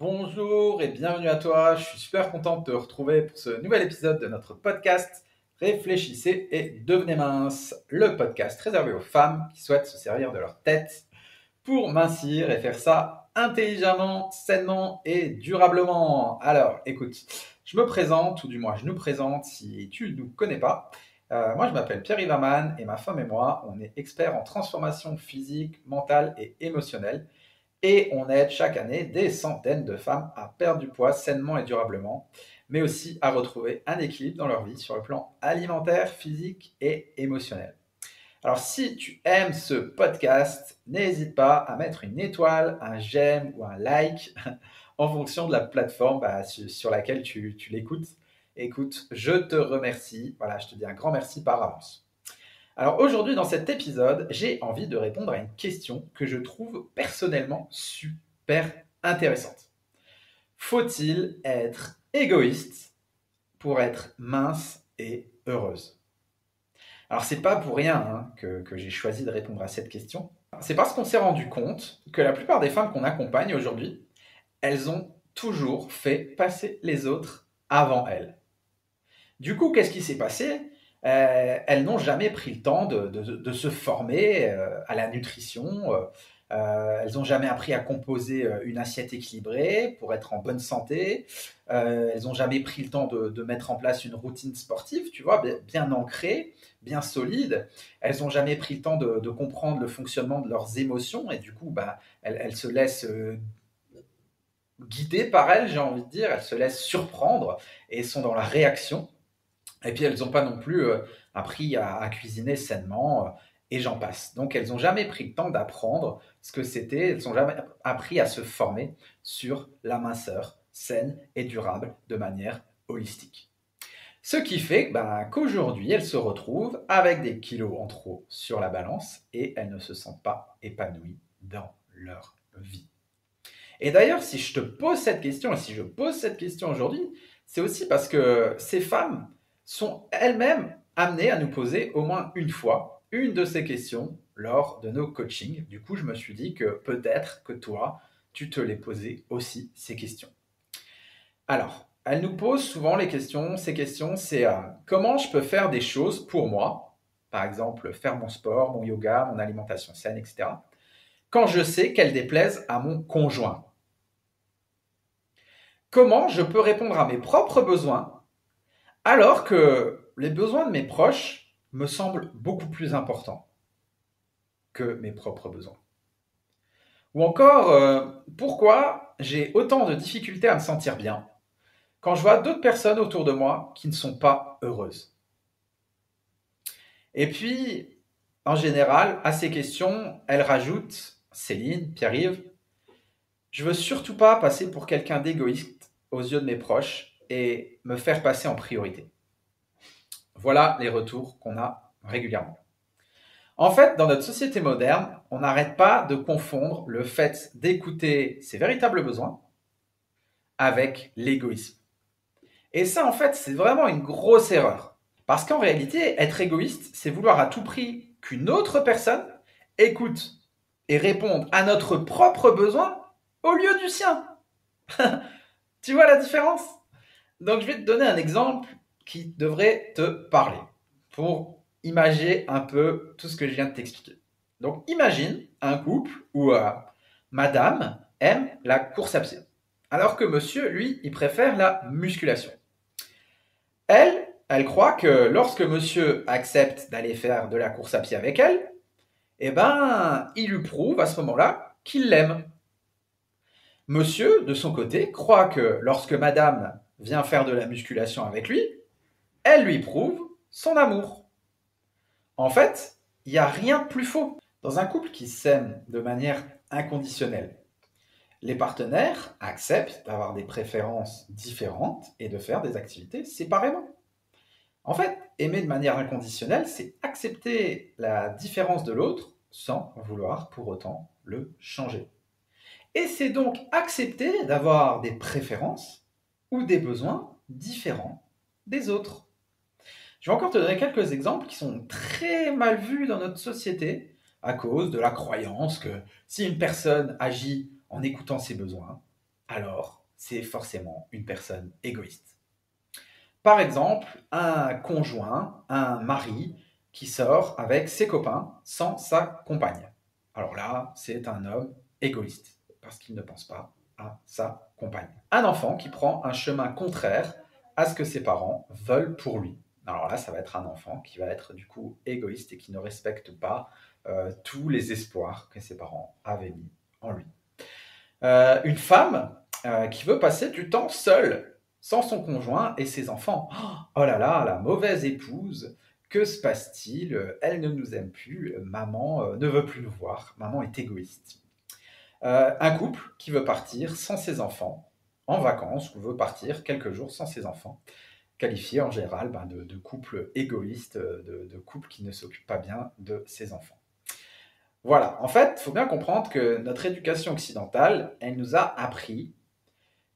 Bonjour et bienvenue à toi. Je suis super content de te retrouver pour ce nouvel épisode de notre podcast Réfléchissez et devenez mince, le podcast réservé aux femmes qui souhaitent se servir de leur tête pour mincir et faire ça intelligemment, sainement et durablement. Alors, écoute, je me présente, ou du moins je nous présente si tu ne nous connais pas. Moi, je m'appelle Pierre Ivaman et ma femme et moi, on est experts en transformation physique, mentale et émotionnelle. Et on aide chaque année des centaines de femmes à perdre du poids sainement et durablement, mais aussi à retrouver un équilibre dans leur vie sur le plan alimentaire, physique et émotionnel. Alors si tu aimes ce podcast, n'hésite pas à mettre une étoile, un j'aime ou un like en fonction de la plateforme sur laquelle tu l'écoutes. Écoute, je te remercie. Voilà, je te dis un grand merci par avance. Alors aujourd'hui, dans cet épisode, j'ai envie de répondre à une question que je trouve personnellement super intéressante. Faut-il être égoïste pour être mince et heureuse? Alors c'est pas pour rien que j'ai choisi de répondre à cette question. C'est parce qu'on s'est rendu compte que la plupart des femmes qu'on accompagne aujourd'hui, elles ont toujours fait passer les autres avant elles. Du coup, qu'est-ce qui s'est passé? Elles n'ont jamais pris le temps de se former à la nutrition. Elles n'ont jamais appris à composer une assiette équilibrée pour être en bonne santé. Elles n'ont jamais pris le temps de mettre en place une routine sportive, tu vois, bien ancrée, bien solide. Elles n'ont jamais pris le temps de comprendre le fonctionnement de leurs émotions et du coup, elles se laissent guider par elles, j'ai envie de dire. Elles se laissent surprendre et sont dans la réaction. Et puis elles n'ont pas non plus appris à cuisiner sainement, et j'en passe. Donc elles n'ont jamais pris le temps d'apprendre ce que c'était, elles n'ont jamais appris à se former sur la minceur saine et durable de manière holistique. Ce qui fait qu'aujourd'hui, elles se retrouvent avec des kilos en trop sur la balance et elles ne se sentent pas épanouies dans leur vie. Et d'ailleurs, si je te pose cette question, et si je pose cette question aujourd'hui, c'est aussi parce que ces femmes sont elles-mêmes amenées à nous poser au moins une fois une de ces questions lors de nos coachings. Du coup, je me suis dit que peut-être que toi, tu te les posais aussi ces questions. Alors, elles nous posent souvent ces questions, c'est comment je peux faire des choses pour moi, par exemple faire mon sport, mon yoga, mon alimentation saine, etc., quand je sais qu'elles déplaisent à mon conjoint. Comment je peux répondre à mes propres besoins alors que les besoins de mes proches me semblent beaucoup plus importants que mes propres besoins? Ou encore, pourquoi j'ai autant de difficultés à me sentir bien quand je vois d'autres personnes autour de moi qui ne sont pas heureuses? Et puis, en général, à ces questions, elle rajoute, Céline, Pierre-Yves, je veux surtout pas passer pour quelqu'un d'égoïste aux yeux de mes proches et me faire passer en priorité. Voilà les retours qu'on a régulièrement. En fait, dans notre société moderne, on n'arrête pas de confondre le fait d'écouter ses véritables besoins avec l'égoïsme. Et ça, en fait, c'est vraiment une grosse erreur. Parce qu'en réalité, être égoïste, c'est vouloir à tout prix qu'une autre personne écoute et réponde à notre propre besoin au lieu du sien. Tu vois la différence? Donc, je vais te donner un exemple qui devrait te parler pour imager un peu tout ce que je viens de t'expliquer. Donc, imagine un couple où madame aime la course à pied, alors que monsieur, lui, il préfère la musculation. Elle croit que lorsque monsieur accepte d'aller faire de la course à pied avec elle, eh ben, il lui prouve à ce moment-là qu'il l'aime. Monsieur, de son côté, croit que lorsque madame vient faire de la musculation avec lui, elle lui prouve son amour. En fait, il n'y a rien de plus faux. Dans un couple qui s'aime de manière inconditionnelle, les partenaires acceptent d'avoir des préférences différentes et de faire des activités séparément. En fait, aimer de manière inconditionnelle, c'est accepter la différence de l'autre sans vouloir pour autant le changer. Et c'est donc accepter d'avoir des préférences ou des besoins différents des autres. Je vais encore te donner quelques exemples qui sont très mal vus dans notre société à cause de la croyance que si une personne agit en écoutant ses besoins, alors c'est forcément une personne égoïste. Par exemple, un conjoint, un mari qui sort avec ses copains sans sa compagne. Alors là, c'est un homme égoïste parce qu'il ne pense pas à sa compagne. Un enfant qui prend un chemin contraire à ce que ses parents veulent pour lui. Alors là, ça va être un enfant qui va être du coup égoïste et qui ne respecte pas tous les espoirs que ses parents avaient mis en lui. Une femme qui veut passer du temps seule, sans son conjoint et ses enfants. Oh là là, la mauvaise épouse, que se passe-t-il? Elle ne nous aime plus, maman ne veut plus nous voir, maman est égoïste. Un couple qui veut partir sans ses enfants en vacances ou veut partir quelques jours sans ses enfants, qualifié en général de couple égoïste, de couple qui ne s'occupe pas bien de ses enfants. Voilà, en fait, il faut bien comprendre que notre éducation occidentale, elle nous a appris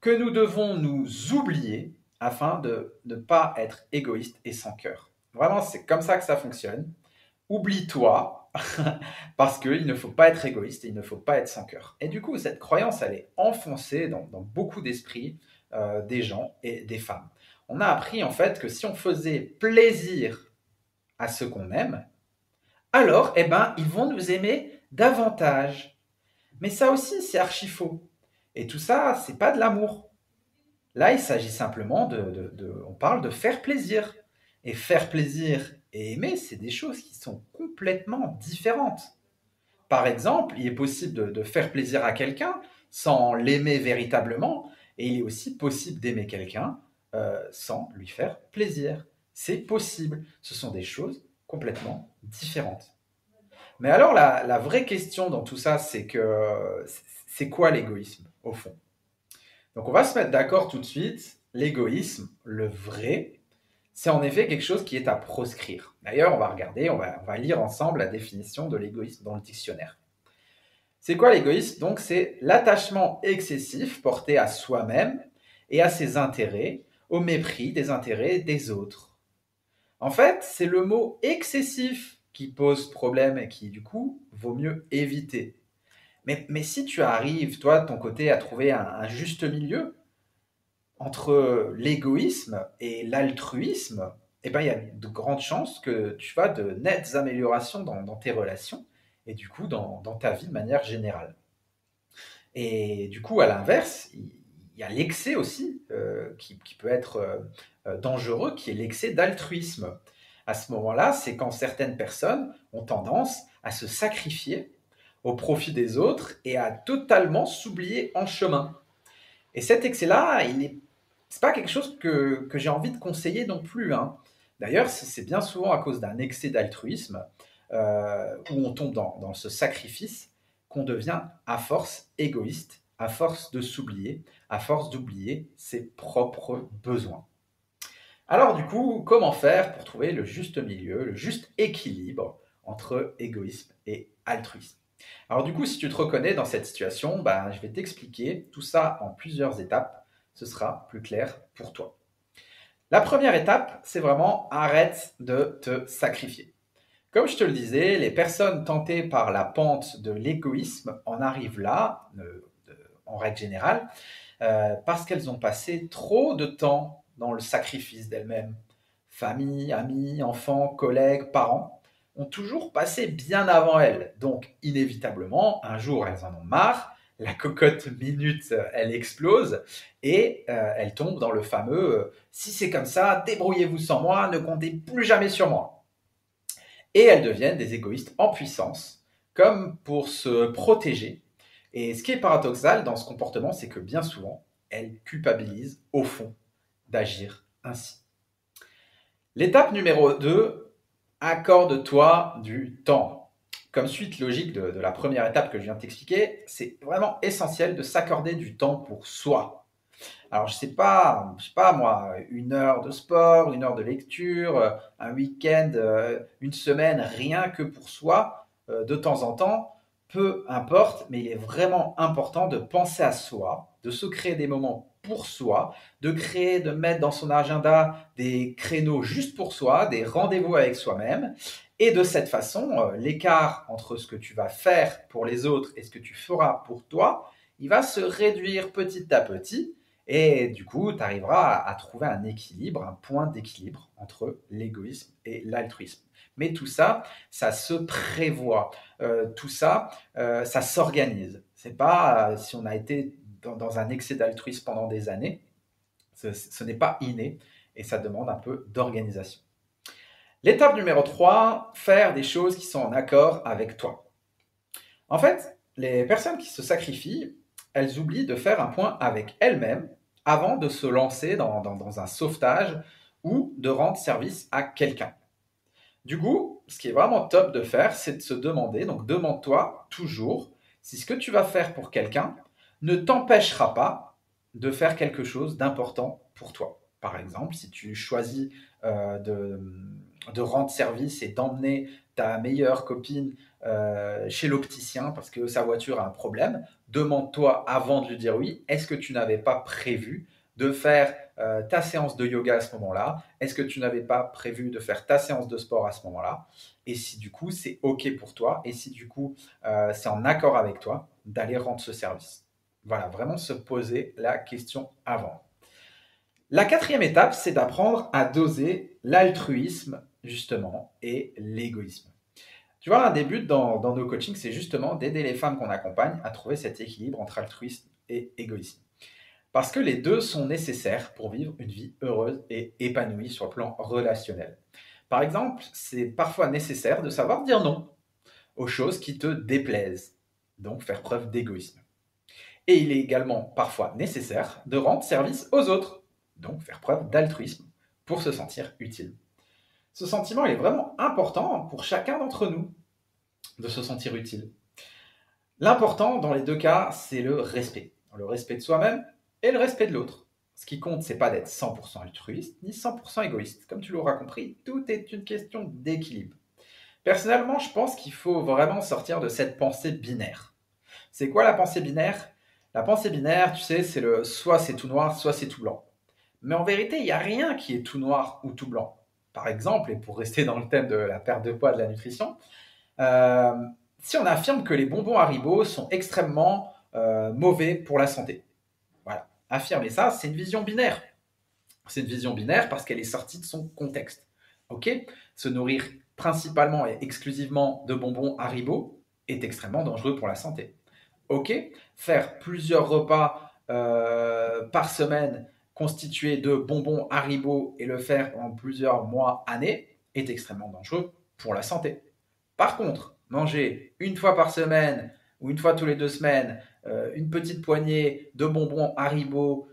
que nous devons nous oublier afin de ne pas être égoïste et sans cœur. Vraiment, c'est comme ça que ça fonctionne. Oublie-toi, parce qu'il ne faut pas être égoïste et il ne faut pas être sans cœur. Et du coup, cette croyance, elle est enfoncée dans beaucoup d'esprits des gens et des femmes. On a appris en fait que si on faisait plaisir à ceux qu'on aime, alors, eh ben, ils vont nous aimer davantage. Mais ça aussi, c'est archi faux. Et tout ça, c'est pas de l'amour. Là, il s'agit simplement on parle de faire plaisir. Et faire plaisir et aimer, c'est des choses qui sont complètement différentes. Par exemple, il est possible de faire plaisir à quelqu'un sans l'aimer véritablement, et il est aussi possible d'aimer quelqu'un sans lui faire plaisir. C'est possible. Ce sont des choses complètement différentes. Mais alors, la vraie question dans tout ça, c'est quoi l'égoïsme, au fond? Donc, on va se mettre d'accord tout de suite. L'égoïsme, le vrai, c'est en effet quelque chose qui est à proscrire. D'ailleurs, on va regarder, on va lire ensemble la définition de l'égoïsme dans le dictionnaire. C'est quoi l'égoïsme? Donc, c'est l'attachement excessif porté à soi-même et à ses intérêts, au mépris des intérêts des autres. En fait, c'est le mot excessif qui pose problème et qui, du coup, vaut mieux éviter. Mais si tu arrives, toi, de ton côté, à trouver un juste milieu entre l'égoïsme et l'altruisme, eh ben, il y a de grandes chances que tu vas de nettes améliorations dans tes relations et du coup dans ta vie de manière générale. Et du coup, à l'inverse, il y a l'excès aussi qui peut être dangereux, qui est l'excès d'altruisme. À ce moment-là, c'est quand certaines personnes ont tendance à se sacrifier au profit des autres et à totalement s'oublier en chemin. Et cet excès-là, c'est pas quelque chose que j'ai envie de conseiller non plus, hein. D'ailleurs, c'est bien souvent à cause d'un excès d'altruisme où on tombe dans ce sacrifice qu'on devient à force égoïste, à force de s'oublier, à force d'oublier ses propres besoins. Alors du coup, comment faire pour trouver le juste milieu, le juste équilibre entre égoïsme et altruisme? Alors du coup, si tu te reconnais dans cette situation, je vais t'expliquer tout ça en plusieurs étapes. Ce sera plus clair pour toi. La première étape, c'est vraiment arrête de te sacrifier. Comme je te le disais, les personnes tentées par la pente de l'égoïsme en arrivent là, en règle générale, parce qu'elles ont passé trop de temps dans le sacrifice d'elles-mêmes. Famille, amis, enfants, collègues, parents ont toujours passé bien avant elles. Donc, inévitablement, un jour, elles en ont marre, la cocotte minute, elle explose et elles tombent dans le fameux si c'est comme ça, débrouillez-vous sans moi, ne comptez plus jamais sur moi. Et elles deviennent des égoïstes en puissance, comme pour se protéger. Et ce qui est paradoxal dans ce comportement, c'est que bien souvent, elles culpabilisent au fond d'agir ainsi. L'étape numéro 2, accorde-toi du temps. Comme suite logique de la première étape que je viens de t'expliquer, c'est vraiment essentiel de s'accorder du temps pour soi. Alors, je sais pas moi, 1 heure de sport, 1 heure de lecture, un week-end, une semaine, rien que pour soi, de temps en temps, peu importe, mais il est vraiment important de penser à soi, de se créer des moments pour soi, de mettre dans son agenda des créneaux juste pour soi, des rendez-vous avec soi-même. Et de cette façon, l'écart entre ce que tu vas faire pour les autres et ce que tu feras pour toi, il va se réduire petit à petit et du coup, tu arriveras à trouver un équilibre, un point d'équilibre entre l'égoïsme et l'altruisme. Mais tout ça, ça se prévoit. Tout ça, ça s'organise. C'est pas si on a été dans un excès d'altruisme pendant des années, ce n'est pas inné et ça demande un peu d'organisation. L'étape numéro 3, faire des choses qui sont en accord avec toi. En fait, les personnes qui se sacrifient, elles oublient de faire un point avec elles-mêmes avant de se lancer dans un sauvetage ou de rendre service à quelqu'un. Du coup, ce qui est vraiment top de faire, c'est de se demander, donc demande-toi toujours si ce que tu vas faire pour quelqu'un ne t'empêchera pas de faire quelque chose d'important pour toi. Par exemple, si tu choisis de rendre service et d'emmener ta meilleure copine chez l'opticien parce que sa voiture a un problème, demande-toi avant de lui dire oui, est-ce que tu n'avais pas prévu de faire ta séance de yoga à ce moment-là? Est-ce que tu n'avais pas prévu de faire ta séance de sport à ce moment-là? Et si du coup c'est OK pour toi, et si du coup c'est en accord avec toi, d'aller rendre ce service. Voilà, vraiment se poser la question avant. La quatrième étape, c'est d'apprendre à doser l'altruisme, justement, et l'égoïsme. Tu vois, un des buts dans nos coachings, c'est justement d'aider les femmes qu'on accompagne à trouver cet équilibre entre altruisme et égoïsme. Parce que les deux sont nécessaires pour vivre une vie heureuse et épanouie sur le plan relationnel. Par exemple, c'est parfois nécessaire de savoir dire non aux choses qui te déplaisent, donc faire preuve d'égoïsme. Et il est également parfois nécessaire de rendre service aux autres, donc faire preuve d'altruisme pour se sentir utile. Ce sentiment est vraiment important pour chacun d'entre nous de se sentir utile. L'important dans les deux cas, c'est le respect. Le respect de soi-même et le respect de l'autre. Ce qui compte, c'est pas d'être 100% altruiste ni 100% égoïste. Comme tu l'auras compris, tout est une question d'équilibre. Personnellement, je pense qu'il faut vraiment sortir de cette pensée binaire. C'est quoi la pensée binaire? La pensée binaire, tu sais, c'est le soit c'est tout noir, soit c'est tout blanc. Mais en vérité, il n'y a rien qui est tout noir ou tout blanc. Par exemple, et pour rester dans le thème de la perte de poids, de la nutrition, euh, si on affirme que les bonbons Haribo sont extrêmement mauvais pour la santé. Voilà. Affirmer ça, c'est une vision binaire. C'est une vision binaire parce qu'elle est sortie de son contexte. Ok? Se nourrir principalement et exclusivement de bonbons Haribo est extrêmement dangereux pour la santé. Ok? Faire plusieurs repas par semaine constitués de bonbons Haribo et le faire en plusieurs mois, années est extrêmement dangereux pour la santé. Par contre, manger une fois par semaine ou une fois tous les 2 semaines une petite poignée de bonbons Haribo,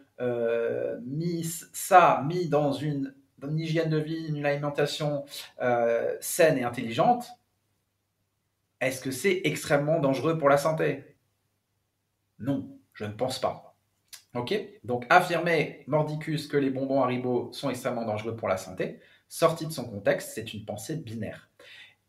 mis dans une hygiène de vie, une alimentation saine et intelligente, est-ce que c'est extrêmement dangereux pour la santé? Non, je ne pense pas. Ok? Donc affirmer mordicus que les bonbons Haribo sont extrêmement dangereux pour la santé, sorti de son contexte, c'est une pensée binaire.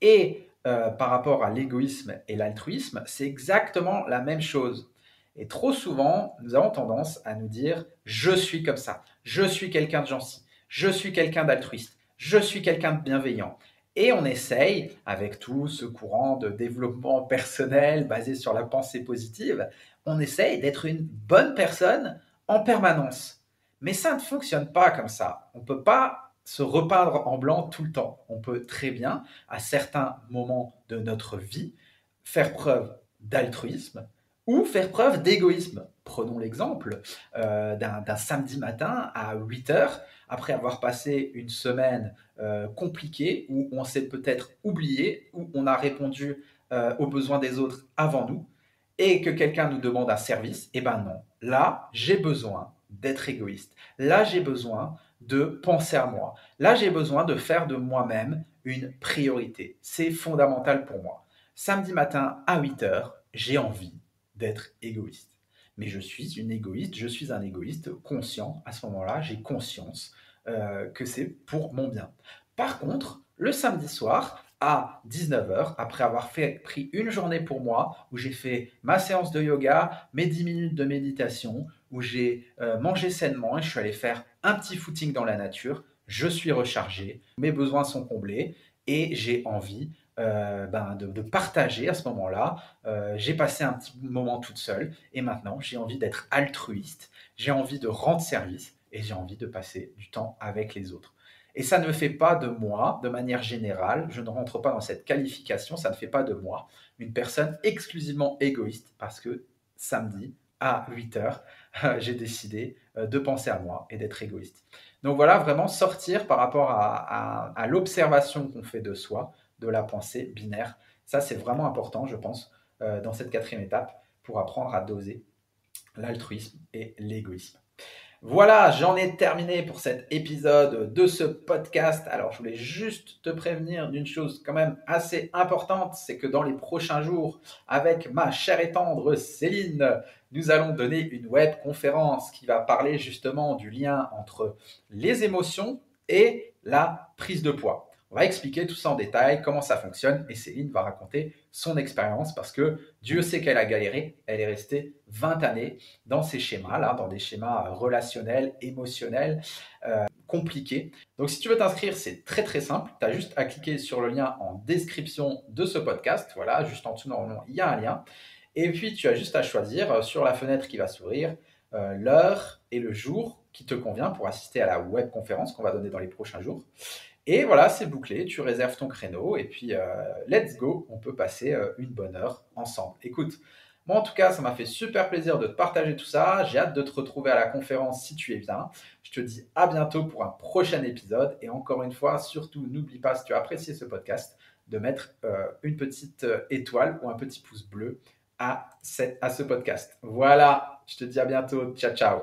Et par rapport à l'égoïsme et l'altruisme, c'est exactement la même chose. Et trop souvent, nous avons tendance à nous dire je suis comme ça, je suis quelqu'un de gentil, je suis quelqu'un d'altruiste, je suis quelqu'un de bienveillant. Et on essaye, avec tout ce courant de développement personnel basé sur la pensée positive, on essaye d'être une bonne personne en permanence. Mais ça ne fonctionne pas comme ça. On ne peut pas se repeindre en blanc tout le temps. On peut très bien, à certains moments de notre vie, faire preuve d'altruisme ou faire preuve d'égoïsme. Prenons l'exemple d'un samedi matin à 8 heures, après avoir passé une semaine compliquée, où on s'est peut-être oublié, où on a répondu aux besoins des autres avant nous, et que quelqu'un nous demande un service, eh ben non. Là, j'ai besoin d'être égoïste. Là, j'ai besoin de penser à moi. Là, j'ai besoin de faire de moi-même une priorité. C'est fondamental pour moi. Samedi matin à 8 heures, j'ai envie d'être égoïste. Mais je suis une égoïste, je suis un égoïste conscient. À ce moment-là, j'ai conscience que c'est pour mon bien. Par contre, le samedi soir, à 19 heures, après avoir pris une journée pour moi, où j'ai fait ma séance de yoga, mes 10 minutes de méditation, où j'ai mangé sainement et je suis allé faire un petit footing dans la nature, je suis rechargé, mes besoins sont comblés et j'ai envie de partager à ce moment-là. J'ai passé un petit moment toute seule et maintenant j'ai envie d'être altruiste, j'ai envie de rendre service et j'ai envie de passer du temps avec les autres. Et ça ne fait pas de moi, de manière générale, je ne rentre pas dans cette qualification, ça ne fait pas de moi une personne exclusivement égoïste parce que samedi à 8 heures, j'ai décidé de penser à moi et d'être égoïste. Donc voilà, vraiment sortir par rapport à l'observation qu'on fait de soi, de la pensée binaire. Ça, c'est vraiment important, je pense, dans cette quatrième étape pour apprendre à doser l'altruisme et l'égoïsme. Voilà, j'en ai terminé pour cet épisode de ce podcast. Alors, je voulais juste te prévenir d'une chose quand même assez importante, c'est que dans les prochains jours, avec ma chère et tendre Céline, nous allons donner une web conférence qui va parler justement du lien entre les émotions et la prise de poids. On va expliquer tout ça en détail, comment ça fonctionne, et Céline va raconter son expérience parce que Dieu sait qu'elle a galéré, elle est restée 20 années dans ces schémas-là, dans des schémas relationnels, émotionnels, compliqués. Donc si tu veux t'inscrire, c'est très très simple. Tu as juste à cliquer sur le lien en description de ce podcast. Voilà, juste en dessous, normalement, il y a un lien. Et puis tu as juste à choisir sur la fenêtre qui va s'ouvrir l'heure et le jour qui te convient pour assister à la webconférence qu'on va donner dans les prochains jours. Et voilà, c'est bouclé, tu réserves ton créneau et puis let's go, on peut passer une bonne heure ensemble. Écoute, moi en tout cas, ça m'a fait super plaisir de te partager tout ça. J'ai hâte de te retrouver à la conférence si tu es bien. Je te dis à bientôt pour un prochain épisode. Et encore une fois, surtout, n'oublie pas, si tu as apprécié ce podcast, de mettre une petite étoile ou un petit pouce bleu à ce podcast. Voilà, je te dis à bientôt. Ciao, ciao.